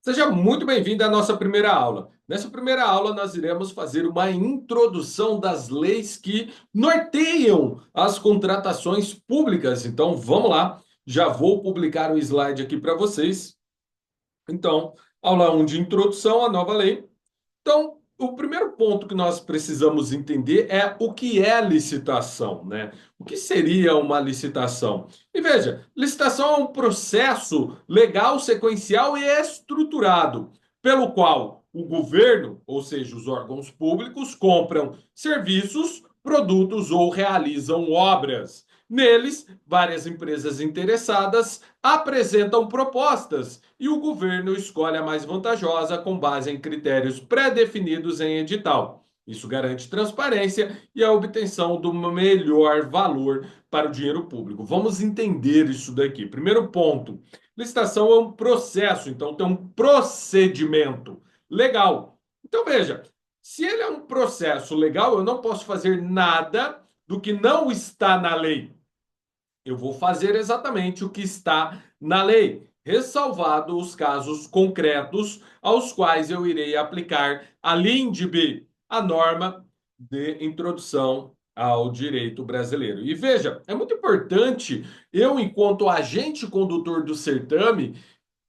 Seja muito bem-vindo à nossa primeira aula. Nessa primeira aula, nós iremos fazer uma introdução das leis que norteiam as contratações públicas. Então, vamos lá. Já vou publicar o slide aqui para vocês. Então, aula 1 de introdução à nova lei. Então, o primeiro ponto que nós precisamos entender é o que é licitação, né? O que seria uma licitação? E veja, licitação é um processo legal, sequencial e estruturado, pelo qual o governo, ou seja, os órgãos públicos, compram serviços, produtos ou realizam obras. Neles, várias empresas interessadas apresentam propostas e o governo escolhe a mais vantajosa com base em critérios pré-definidos em edital. Isso garante transparência e a obtenção do melhor valor para o dinheiro público. Vamos entender isso daqui. Primeiro ponto: licitação é um processo, então tem um procedimento legal. Então veja, se ele é um processo legal, eu não posso fazer nada do que não está na lei. Eu vou fazer exatamente o que está na lei, ressalvado os casos concretos aos quais eu irei aplicar a LINDB, a norma de introdução ao direito brasileiro. E veja, é muito importante eu, enquanto agente condutor do certame,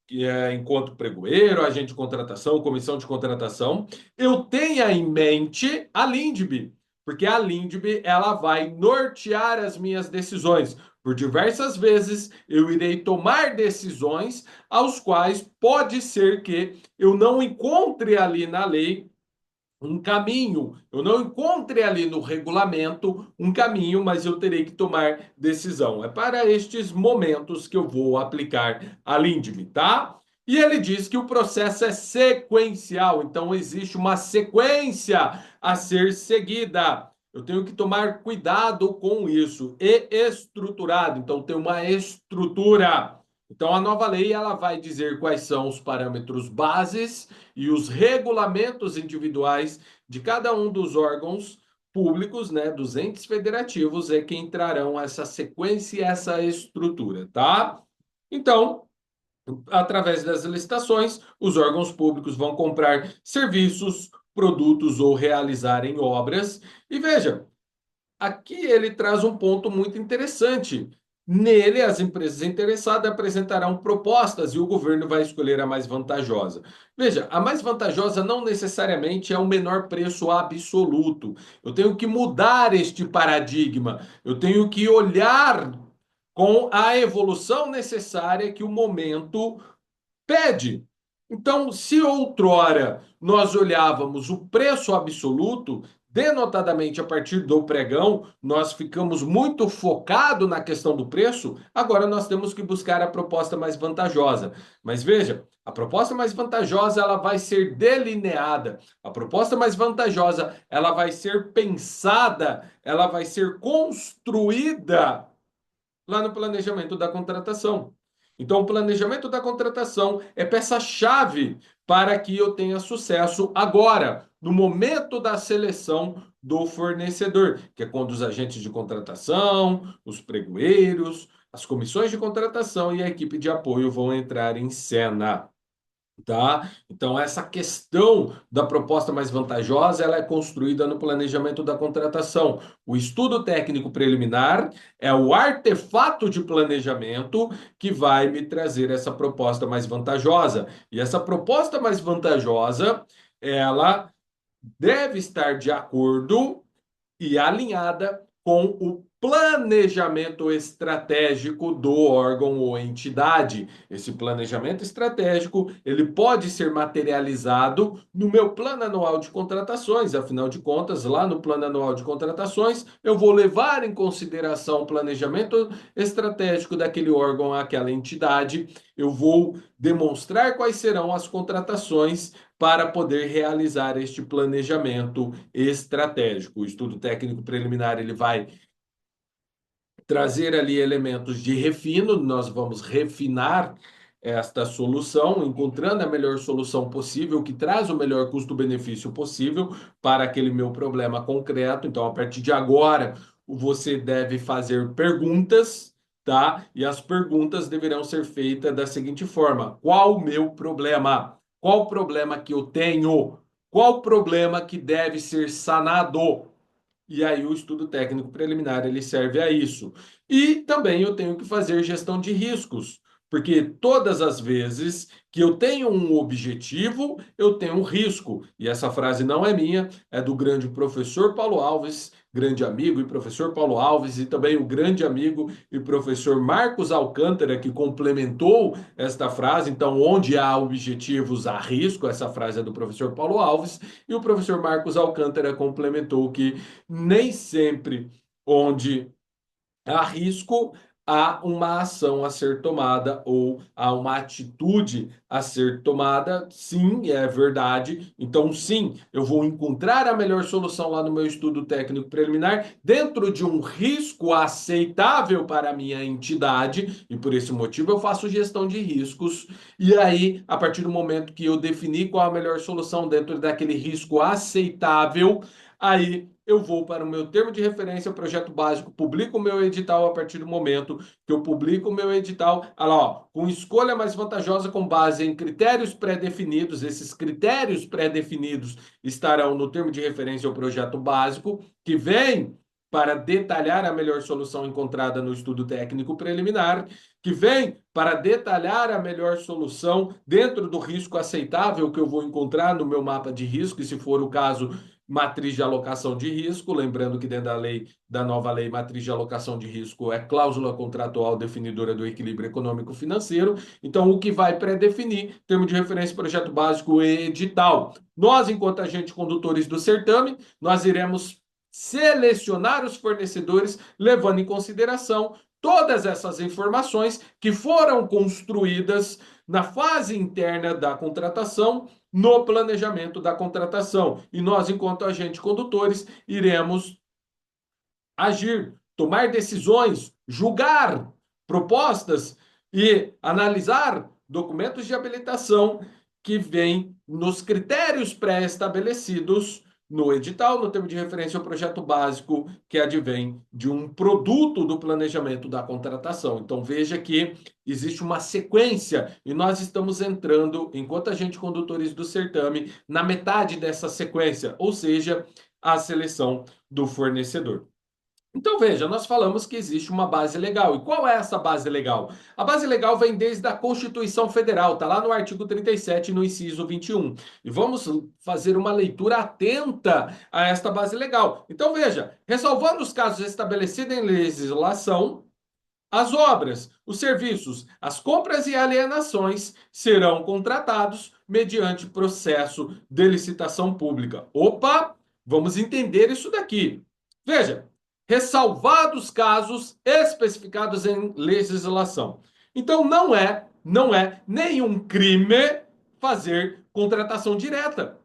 que é enquanto pregoeiro, agente de contratação, comissão de contratação, eu tenha em mente a LINDB, porque a LINDB ela vai nortear as minhas decisões. Por diversas vezes eu irei tomar decisões aos quais pode ser que eu não encontre ali na lei um caminho. Eu não encontre ali no regulamento um caminho, mas eu terei que tomar decisão. É para estes momentos que eu vou aplicar a LINDB, tá? E ele diz que o processo é sequencial, então existe uma sequência a ser seguida. Eu tenho que tomar cuidado com isso. E estruturado, então tem uma estrutura. Então a nova lei ela vai dizer quais são os parâmetros bases e os regulamentos individuais de cada um dos órgãos públicos, né, dos entes federativos, é que entrarão essa sequência e essa estrutura, tá? Então, através das licitações, os órgãos públicos vão comprar serviços, produtos ou realizarem obras. E veja, aqui ele traz um ponto muito interessante. Nele, as empresas interessadas apresentarão propostas e o governo vai escolher a mais vantajosa. Veja, a mais vantajosa não necessariamente é o menor preço absoluto. Eu tenho que mudar este paradigma. Eu tenho que olhar com a evolução necessária que o momento pede. Então, se outrora nós olhávamos o preço absoluto, denotadamente a partir do pregão, nós ficamos muito focados na questão do preço, agora nós temos que buscar a proposta mais vantajosa. Mas veja, a proposta mais vantajosa ela vai ser delineada. A proposta mais vantajosa ela vai ser pensada, ela vai ser construída lá no planejamento da contratação. Então, o planejamento da contratação é peça-chave para que eu tenha sucesso agora, no momento da seleção do fornecedor, que é quando os agentes de contratação, os pregoeiros, as comissões de contratação e a equipe de apoio vão entrar em cena. Tá? Então, essa questão da proposta mais vantajosa, ela é construída no planejamento da contratação. O estudo técnico preliminar é o artefato de planejamento que vai me trazer essa proposta mais vantajosa. E essa proposta mais vantajosa, ela deve estar de acordo e alinhada com o planejamento estratégico do órgão ou entidade. Esse planejamento estratégico, ele pode ser materializado no meu plano anual de contratações. Afinal de contas, lá no plano anual de contratações, eu vou levar em consideração o planejamento estratégico daquele órgão, aquela entidade. Eu vou demonstrar quais serão as contratações para poder realizar este planejamento estratégico. O estudo técnico preliminar ele vai trazer ali elementos de refino, nós vamos refinar esta solução, encontrando a melhor solução possível, que traz o melhor custo-benefício possível para aquele meu problema concreto. Então, a partir de agora, você deve fazer perguntas, tá? E as perguntas deverão ser feitas da seguinte forma: qual o meu problema? Qual o problema que eu tenho? Qual o problema que deve ser sanado? E aí o estudo técnico preliminar ele serve a isso. E também eu tenho que fazer gestão de riscos, porque todas as vezes que eu tenho um objetivo, eu tenho um risco. E essa frase não é minha, é do grande professor Paulo Alves, grande amigo e professor Paulo Alves, e também o grande amigo e professor Marcos Alcântara, que complementou esta frase. Então, onde há objetivos, há risco. Essa frase é do professor Paulo Alves, e o professor Marcos Alcântara complementou que nem sempre onde há risco, há uma ação a ser tomada ou há uma atitude a ser tomada. Sim, é verdade. Então, sim, eu vou encontrar a melhor solução lá no meu estudo técnico preliminar, dentro de um risco aceitável para a minha entidade, e por esse motivo eu faço gestão de riscos. E aí, a partir do momento que eu defini qual a melhor solução dentro daquele risco aceitável, aí eu vou para o meu termo de referência, projeto básico, publico o meu edital a partir do momento que eu publico o meu edital, olha lá, ó, com escolha mais vantajosa com base em critérios pré-definidos. Esses critérios pré-definidos estarão no termo de referência ao projeto básico, que vem para detalhar a melhor solução encontrada no estudo técnico preliminar, que vem para detalhar a melhor solução dentro do risco aceitável que eu vou encontrar no meu mapa de risco, e se for o caso, matriz de alocação de risco. Lembrando que dentro da lei, da nova lei, matriz de alocação de risco é cláusula contratual definidora do equilíbrio econômico-financeiro. Então, o que vai pré-definir, termo de referência, projeto básico e edital. Nós, enquanto agentes condutores do certame, nós iremos selecionar os fornecedores, levando em consideração todas essas informações que foram construídas na fase interna da contratação, no planejamento da contratação. E nós, enquanto agentes condutores, iremos agir, tomar decisões, julgar propostas e analisar documentos de habilitação que vêm nos critérios pré-estabelecidos no edital, no termo de referência ao projeto básico, que advém de um produto do planejamento da contratação. Então, veja que existe uma sequência e nós estamos entrando, enquanto agentes condutores do certame, na metade dessa sequência, ou seja, a seleção do fornecedor. Então, veja, nós falamos que existe uma base legal. E qual é essa base legal? A base legal vem desde a Constituição Federal, está lá no artigo 37, no inciso 21. E vamos fazer uma leitura atenta a esta base legal. Então, veja, ressalvando os casos estabelecidos em legislação, as obras, os serviços, as compras e alienações serão contratados mediante processo de licitação pública. Opa, vamos entender isso daqui. Veja, ressalvados casos especificados em legislação. Então não é nenhum crime fazer contratação direta,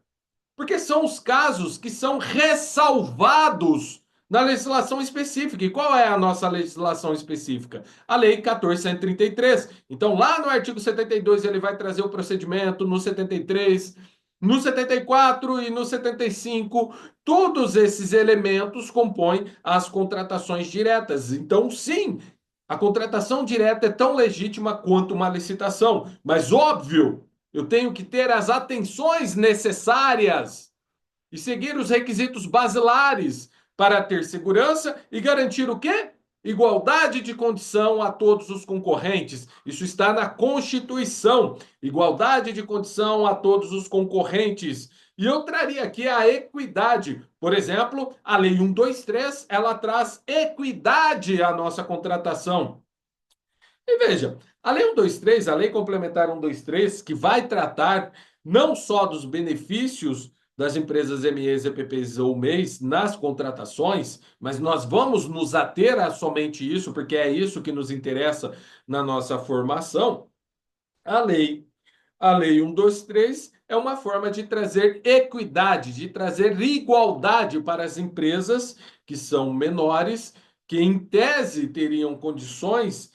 porque são os casos que são ressalvados na legislação específica. E qual é a nossa legislação específica? A Lei 14.133. Então, lá no artigo 72, ele vai trazer o procedimento, no 73, no 74 e no 75. Todos esses elementos compõem as contratações diretas. Então, sim, a contratação direta é tão legítima quanto uma licitação. Mas, óbvio, eu tenho que ter as atenções necessárias e seguir os requisitos basilares para ter segurança e garantir o quê? Igualdade de condição a todos os concorrentes. Isso está na Constituição. Igualdade de condição a todos os concorrentes. E eu traria aqui a equidade. Por exemplo, a Lei 123, ela traz equidade à nossa contratação. E veja, a Lei 123, a Lei Complementar 123, que vai tratar não só dos benefícios das empresas MEs, EPPs ou MEIs nas contratações, mas nós vamos nos ater a somente isso, porque é isso que nos interessa na nossa formação. A lei, a Lei 123 é uma forma de trazer equidade, de trazer igualdade para as empresas que são menores, que em tese teriam condições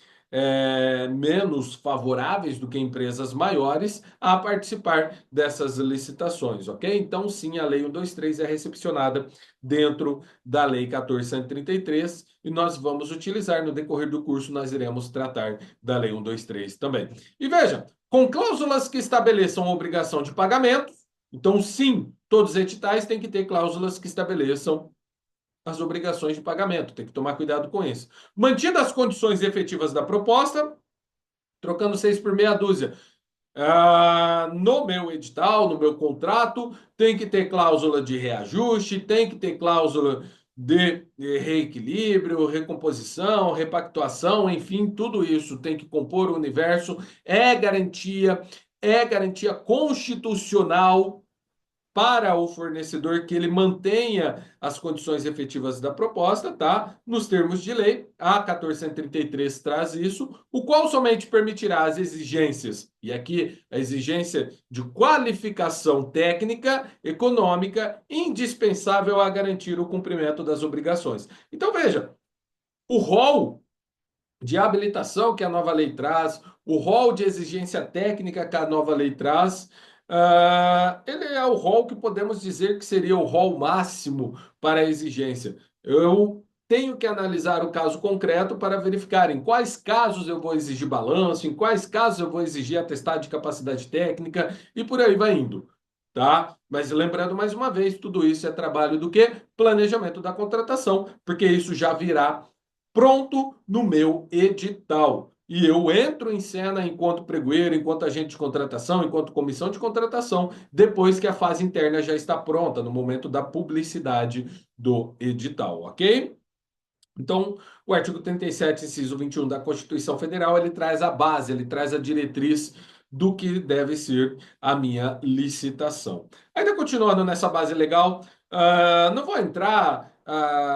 menos favoráveis do que empresas maiores a participar dessas licitações, ok? Então, sim, a Lei 123 é recepcionada dentro da Lei 14.133 e nós vamos utilizar no decorrer do curso, nós iremos tratar da Lei 123 também. E veja, com cláusulas que estabeleçam obrigação de pagamento. Então, sim, todos os editais têm que ter cláusulas que estabeleçam as obrigações de pagamento. Tem que tomar cuidado com isso. Mantidas as condições efetivas da proposta, trocando seis por meia dúzia. No meu edital, no meu contrato, tem que ter cláusula de reajuste, tem que ter cláusula de reequilíbrio, recomposição, repactuação, enfim, tudo isso tem que compor o universo. É garantia constitucional para o fornecedor que ele mantenha as condições efetivas da proposta, tá? Nos termos de lei, a 1433 traz isso, o qual somente permitirá as exigências, e aqui a exigência de qualificação técnica, econômica, indispensável a garantir o cumprimento das obrigações. Então, veja, o rol de habilitação que a nova lei traz, o rol de exigência técnica que a nova lei traz, ele é o rol que podemos dizer que seria o rol máximo para a exigência. Eu tenho que analisar o caso concreto para verificar em quais casos eu vou exigir balanço, em quais casos eu vou exigir atestado de capacidade técnica e por aí vai indo. Tá? Mas lembrando mais uma vez, tudo isso é trabalho do quê? Planejamento da contratação, porque isso já virá pronto no meu edital. E eu entro em cena enquanto pregoeiro, enquanto agente de contratação, enquanto comissão de contratação, depois que a fase interna já está pronta, no momento da publicidade do edital, ok? Então, o artigo 37, inciso 21 da Constituição Federal, ele traz a base, ele traz a diretriz do que deve ser a minha licitação. Ainda continuando nessa base legal, não vou entrar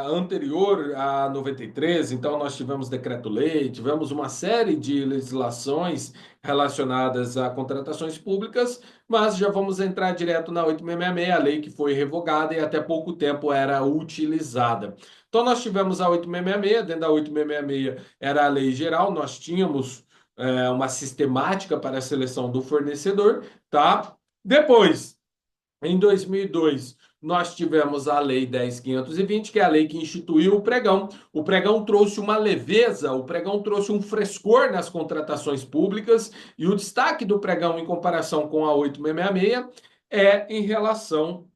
anterior a 93, então nós tivemos decreto-lei, tivemos uma série de legislações relacionadas a contratações públicas, mas já vamos entrar direto na 8666, a lei que foi revogada e até pouco tempo era utilizada. Então, nós tivemos a 8666, dentro da 8666 era a lei geral, nós tínhamos uma sistemática para a seleção do fornecedor, tá? Depois, em 2002, nós tivemos a Lei 10.520, que é a lei que instituiu o pregão. O pregão trouxe uma leveza, o pregão trouxe um frescor nas contratações públicas, e o destaque do pregão em comparação com a 8666 é em relação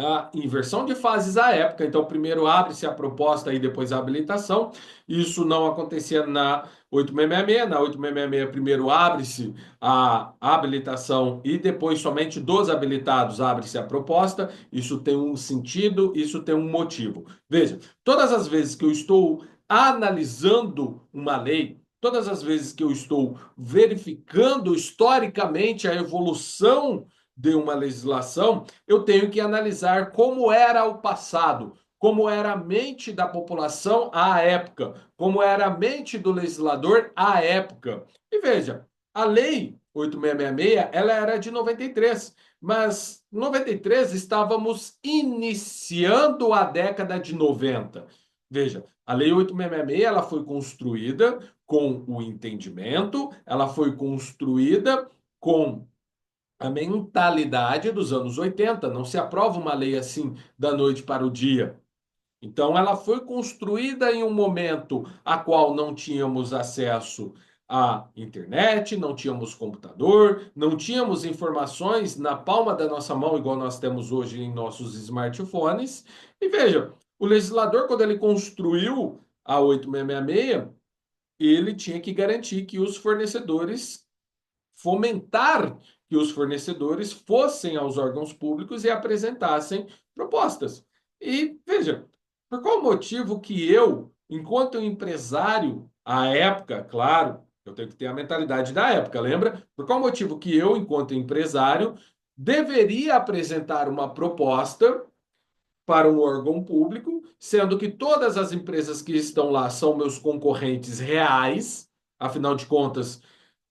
a inversão de fases à época. Então, primeiro abre-se a proposta e depois a habilitação. Isso não acontecia na 8666. Na 8666, primeiro abre-se a habilitação e depois somente dos habilitados abre-se a proposta. Isso tem um sentido, isso tem um motivo. Veja, todas as vezes que eu estou analisando uma lei, todas as vezes que eu estou verificando historicamente a evolução de uma legislação, eu tenho que analisar como era o passado, como era a mente da população à época, como era a mente do legislador à época. E veja, a lei 8666, ela era de 93, mas em 93 estávamos iniciando a década de 90. Veja, a lei 8666, ela foi construída com o entendimento, ela foi construída com a mentalidade dos anos 80. Não se aprova uma lei assim da noite para o dia. Então, ela foi construída em um momento a qual não tínhamos acesso à internet, não tínhamos computador, não tínhamos informações na palma da nossa mão, igual nós temos hoje em nossos smartphones. E veja, o legislador, quando ele construiu a 8666, ele tinha que garantir que os fornecedores fomentar que os fornecedores fossem aos órgãos públicos e apresentassem propostas. E veja, por qual motivo que eu, enquanto empresário, à época, claro, eu tenho que ter a mentalidade da época, lembra? Por qual motivo que eu, enquanto empresário, deveria apresentar uma proposta para um órgão público, sendo que todas as empresas que estão lá são meus concorrentes reais, afinal de contas,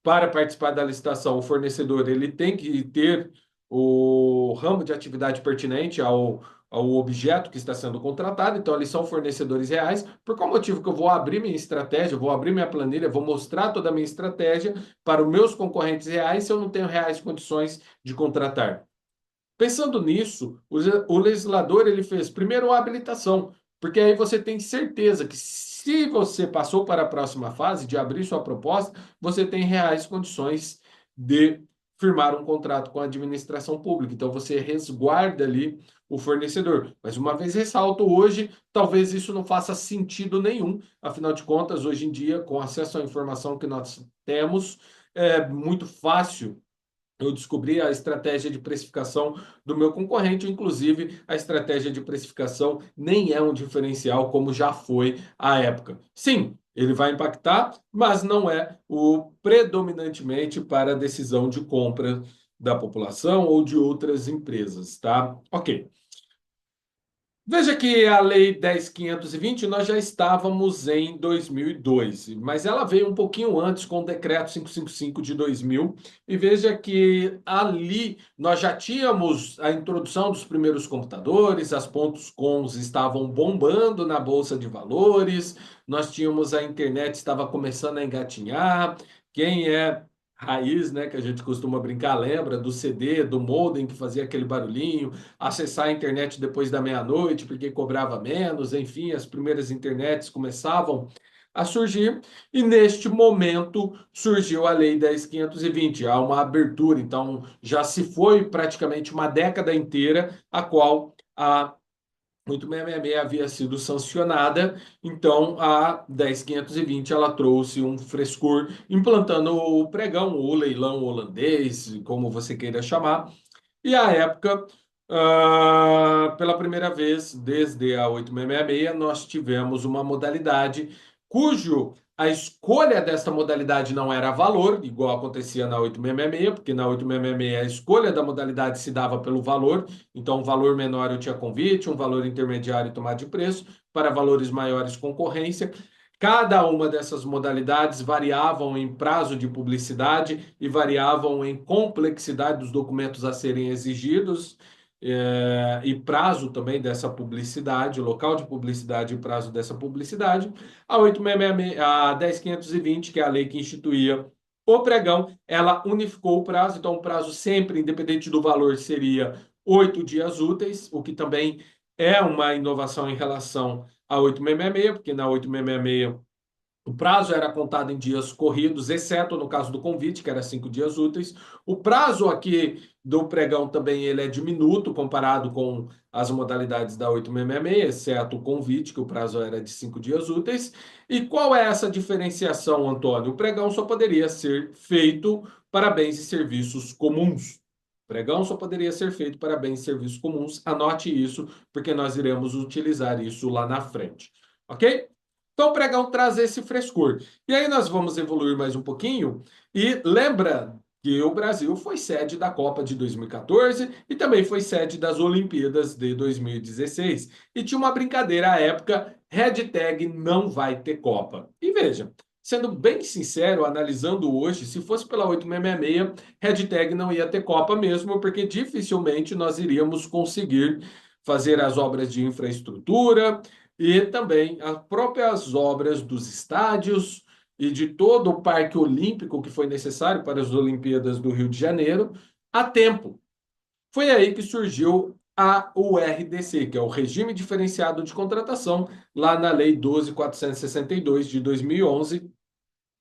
para participar da licitação, o fornecedor ele tem que ter o ramo de atividade pertinente ao objeto que está sendo contratado, então eles são fornecedores reais. Por qual motivo que eu vou abrir minha estratégia, vou abrir minha planilha, vou mostrar toda a minha estratégia para os meus concorrentes reais se eu não tenho reais condições de contratar? Pensando nisso, o legislador ele fez primeiro a habilitação, porque aí você tem certeza que se você passou para a próxima fase de abrir sua proposta, você tem reais condições de firmar um contrato com a administração pública. Então, você resguarda ali o fornecedor. Mas, uma vez ressalto, hoje, talvez isso não faça sentido nenhum. Afinal de contas, hoje em dia, com acesso à informação que nós temos, é muito fácil eu descobri a estratégia de precificação do meu concorrente, inclusive a estratégia de precificação nem é um diferencial como já foi à época. Sim, ele vai impactar, mas não é o predominantemente para a decisão de compra da população ou de outras empresas, tá? Ok. Veja que a Lei 10.520 nós já estávamos em 2002, mas ela veio um pouquinho antes com o Decreto 555 de 2000, e veja que ali nós já tínhamos a introdução dos primeiros computadores, as pontos .coms estavam bombando na Bolsa de Valores, nós tínhamos a internet estava começando a engatinhar. Quem é raiz, né, que a gente costuma brincar, lembra do CD, do modem que fazia aquele barulhinho, acessar a internet depois da meia-noite, porque cobrava menos, enfim, as primeiras internets começavam a surgir, e neste momento surgiu a Lei 10.520, há uma abertura, então já se foi praticamente uma década inteira a qual a 8.666 havia sido sancionada, então a 10.520 ela trouxe um frescor, implantando o pregão, o leilão holandês, como você queira chamar, e à época, pela primeira vez desde a 8.666, nós tivemos uma modalidade cujo a escolha desta modalidade não era valor, igual acontecia na 8.666, porque na 8.666 a escolha da modalidade se dava pelo valor, então um valor menor eu tinha convite, um valor intermediário tomada de preço, para valores maiores concorrência. Cada uma dessas modalidades variavam em prazo de publicidade e variavam em complexidade dos documentos a serem exigidos, e prazo também dessa publicidade, local de publicidade e prazo dessa publicidade. A 8.666, a 10.520, que é a lei que instituía o pregão, ela unificou o prazo, então o prazo sempre, independente do valor, seria 8 dias úteis, o que também é uma inovação em relação a 8.666, porque na 8.666 o prazo era contado em dias corridos, exceto no caso do convite, que era 5 dias úteis. O prazo aqui do pregão também ele é diminuto comparado com as modalidades da 8.666, exceto o convite, que o prazo era de 5 dias úteis. E qual é essa diferenciação, Antônio? O pregão só poderia ser feito para bens e serviços comuns. O pregão só poderia ser feito para bens e serviços comuns. Anote isso, porque nós iremos utilizar isso lá na frente. Ok? Então, o pregão traz esse frescor. E aí nós vamos evoluir mais um pouquinho. E lembra que o Brasil foi sede da Copa de 2014 e também foi sede das Olimpíadas de 2016. E tinha uma brincadeira à época, hashtag não vai ter Copa. E veja, sendo bem sincero, analisando hoje, se fosse pela 8.666, hashtag não ia ter Copa mesmo, porque dificilmente nós iríamos conseguir fazer as obras de infraestrutura, e também as próprias obras dos estádios e de todo o parque olímpico que foi necessário para as Olimpíadas do Rio de Janeiro a tempo. Foi aí que surgiu a URDC, que é o Regime Diferenciado de Contratação, lá na Lei 12.462 de 2011.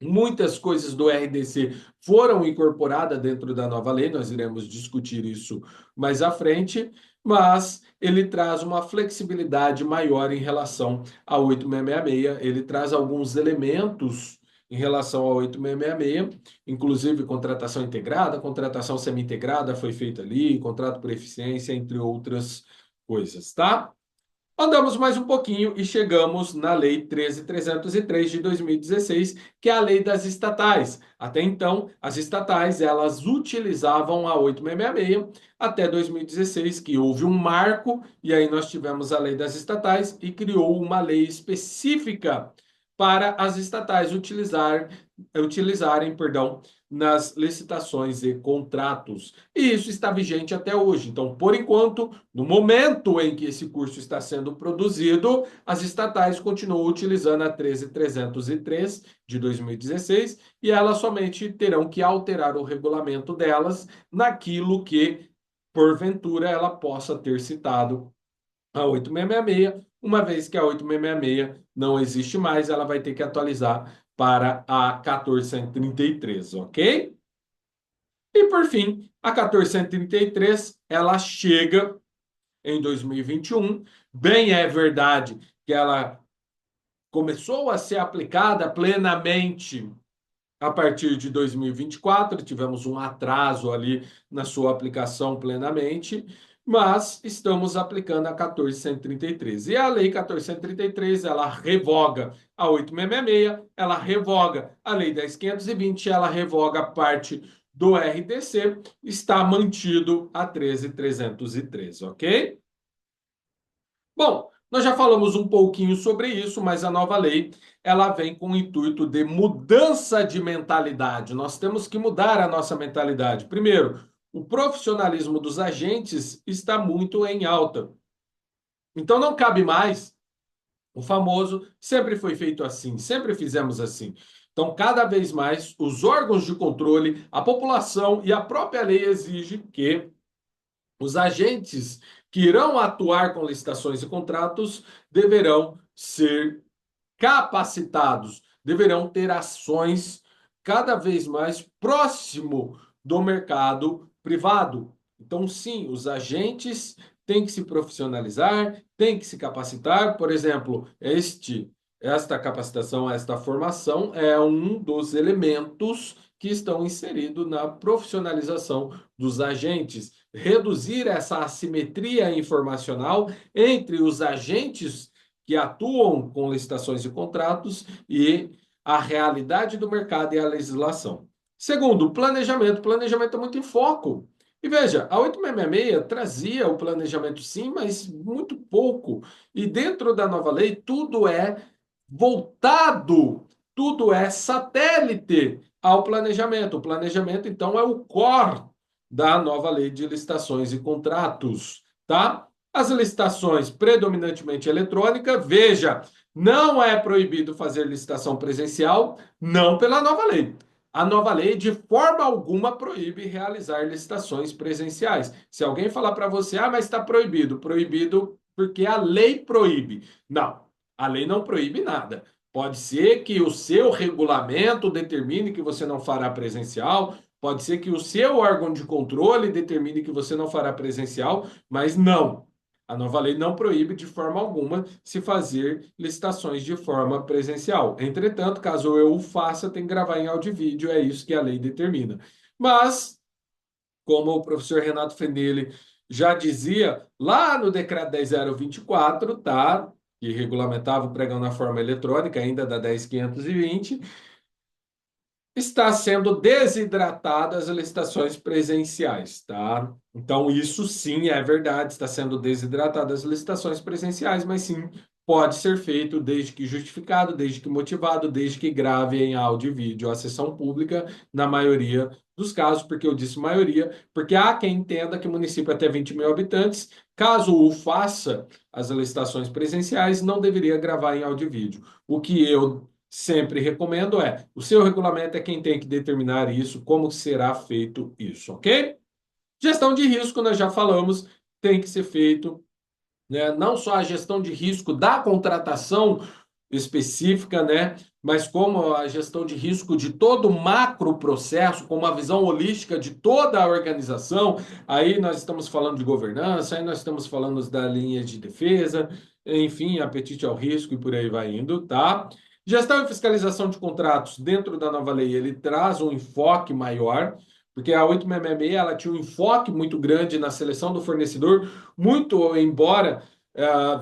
Muitas coisas do RDC foram incorporadas dentro da nova lei, nós iremos discutir isso mais à frente, mas ele traz uma flexibilidade maior em relação ao 8.666, ele traz alguns elementos em relação ao 8.666, inclusive contratação integrada, contratação semi-integrada foi feita ali, contrato por eficiência, entre outras coisas, tá? Andamos mais um pouquinho e chegamos na Lei 13.303 de 2016, que é a lei das estatais. Até então, as estatais elas utilizavam a 8.666 até 2016, que houve um marco e aí nós tivemos a lei das estatais e criou uma lei específica para as estatais utilizarem, perdão, nas licitações e contratos. E isso está vigente até hoje. Então, por enquanto, no momento em que esse curso está sendo produzido, as estatais continuam utilizando a 13.303 de 2016 e elas somente terão que alterar o regulamento delas naquilo que, porventura, ela possa ter citado a 8.666. Uma vez que a 8.666 não existe mais, ela vai ter que atualizar para a 14.133, ok? por fim, a 1433, ela chega em 2021. Bem é verdade que ela começou a ser aplicada plenamente a partir de 2024, tivemos um atraso ali na sua aplicação plenamente, mas estamos aplicando a 1433. E a Lei 1433, ela revoga a 8666, ela revoga a Lei 10.520, ela revoga parte do RDC, está mantido a 13.313, ok? Bom, nós já falamos um pouquinho sobre isso, mas a nova lei, ela vem com o intuito de mudança de mentalidade. Nós temos que mudar a nossa mentalidade. Primeiro, o profissionalismo dos agentes está muito em alta. Então não cabe mais o famoso sempre foi feito assim, sempre fizemos assim. Então, cada vez mais, os órgãos de controle, a população e a própria lei exigem que os agentes que irão atuar com licitações e contratos deverão ser capacitados, deverão ter ações cada vez mais próximo do mercado privado. Então, sim, os agentes têm que se profissionalizar, têm que se capacitar. Por exemplo, esta capacitação, esta formação é um dos elementos que estão inseridos na profissionalização dos agentes. Reduzir essa assimetria informacional entre os agentes que atuam com licitações e contratos e a realidade do mercado e a legislação. Segundo, planejamento. Planejamento é muito em foco. E veja, a 8666 trazia o planejamento sim, mas muito pouco. E dentro da nova lei, tudo é voltado, tudo é satélite ao planejamento. O planejamento, então, é o core da nova lei de licitações e contratos, tá? As licitações predominantemente eletrônica, veja, não é proibido fazer licitação presencial, não pela nova lei. A nova lei, de forma alguma, proíbe realizar licitações presenciais. Se alguém falar para você, ah, mas está proibido, proibido porque a lei proíbe. Não, a lei não proíbe nada. Pode ser que o seu regulamento determine que você não fará presencial, pode ser que o seu órgão de controle determine que você não fará presencial, mas não. A nova lei não proíbe de forma alguma se fazer licitações de forma presencial. Entretanto, caso eu o faça, tem que gravar em áudio e vídeo, é isso que a lei determina. Mas, como o professor Renato Fenelli já dizia, lá no decreto 10.024, tá? Que regulamentava o pregão na forma eletrônica, ainda da 10.520, está sendo desidratadas as licitações presenciais, tá? Então, isso sim é verdade, está sendo desidratadas as licitações presenciais, mas sim pode ser feito desde que justificado, desde que motivado, desde que grave em áudio e vídeo a sessão pública, na maioria dos casos, porque eu disse maioria, porque há quem entenda que município até 20 mil habitantes, caso o faça as licitações presenciais, não deveria gravar em áudio e vídeo. O que eu sempre recomendo o seu regulamento é quem tem que determinar isso, como será feito isso, ok? Gestão de risco, nós já falamos, tem que ser feito, né? Não só a gestão de risco da contratação específica, né? Mas como a gestão de risco de todo o macro processo, com uma visão holística de toda a organização. Aí nós estamos falando de governança, aí nós estamos falando da linha de defesa, enfim, apetite ao risco e por aí vai indo, tá? Gestão e fiscalização de contratos dentro da nova lei, ele traz um enfoque maior, porque a 866 ela tinha um enfoque muito grande na seleção do fornecedor, muito embora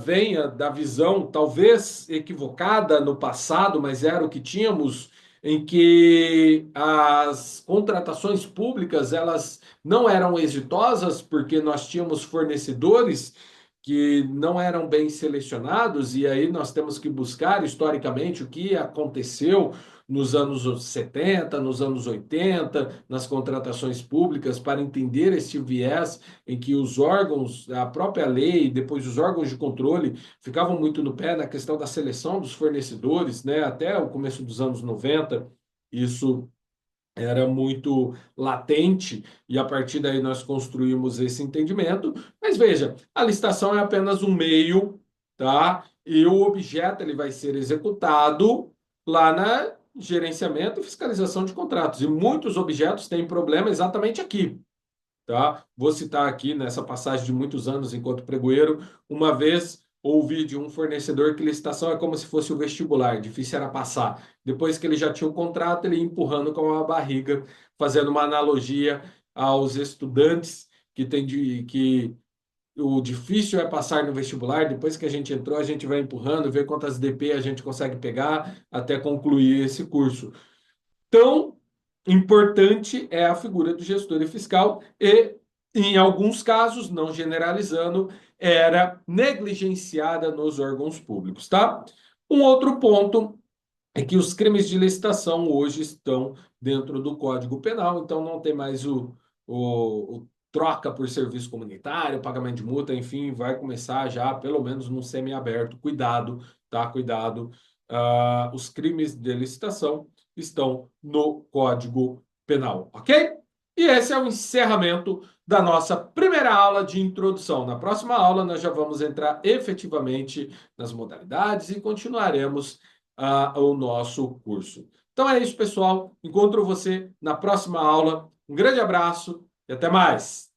venha da visão talvez equivocada no passado, mas era o que tínhamos, em que as contratações públicas elas não eram exitosas porque nós tínhamos fornecedores que não eram bem selecionados, e aí nós temos que buscar historicamente o que aconteceu nos anos 70, nos anos 80, nas contratações públicas, para entender este viés em que os órgãos, a própria lei, depois os órgãos de controle, ficavam muito no pé na questão da seleção dos fornecedores, né? Até o começo dos anos 90, isso era muito latente e a partir daí nós construímos esse entendimento. Mas veja, a licitação é apenas um meio, tá? E o objeto ele vai ser executado lá gerenciamento e fiscalização de contratos. E muitos objetos têm problema exatamente aqui, tá? Vou citar aqui nessa passagem de muitos anos enquanto pregoeiro, uma vez ouvi de um fornecedor que licitação é como se fosse o vestibular, difícil era passar. Depois que ele já tinha o contrato, ele ia empurrando com a barriga, fazendo uma analogia aos estudantes que o difícil é passar no vestibular, depois que a gente entrou, a gente vai empurrando, ver quantas DP a gente consegue pegar até concluir esse curso. Tão importante é a figura do gestor fiscal e, em alguns casos, não generalizando, era negligenciada nos órgãos públicos, tá? Um outro ponto é que os crimes de licitação hoje estão dentro do Código Penal, então não tem mais o troca por serviço comunitário, pagamento de multa, enfim, vai começar já, pelo menos no semiaberto. Cuidado, tá? Cuidado. Os crimes de licitação estão no Código Penal, ok? E esse é o encerramento da nossa primeira aula de introdução. Na próxima aula, nós já vamos entrar efetivamente nas modalidades e continuaremos o nosso curso. Então é isso, pessoal. Encontro você na próxima aula. Um grande abraço e até mais.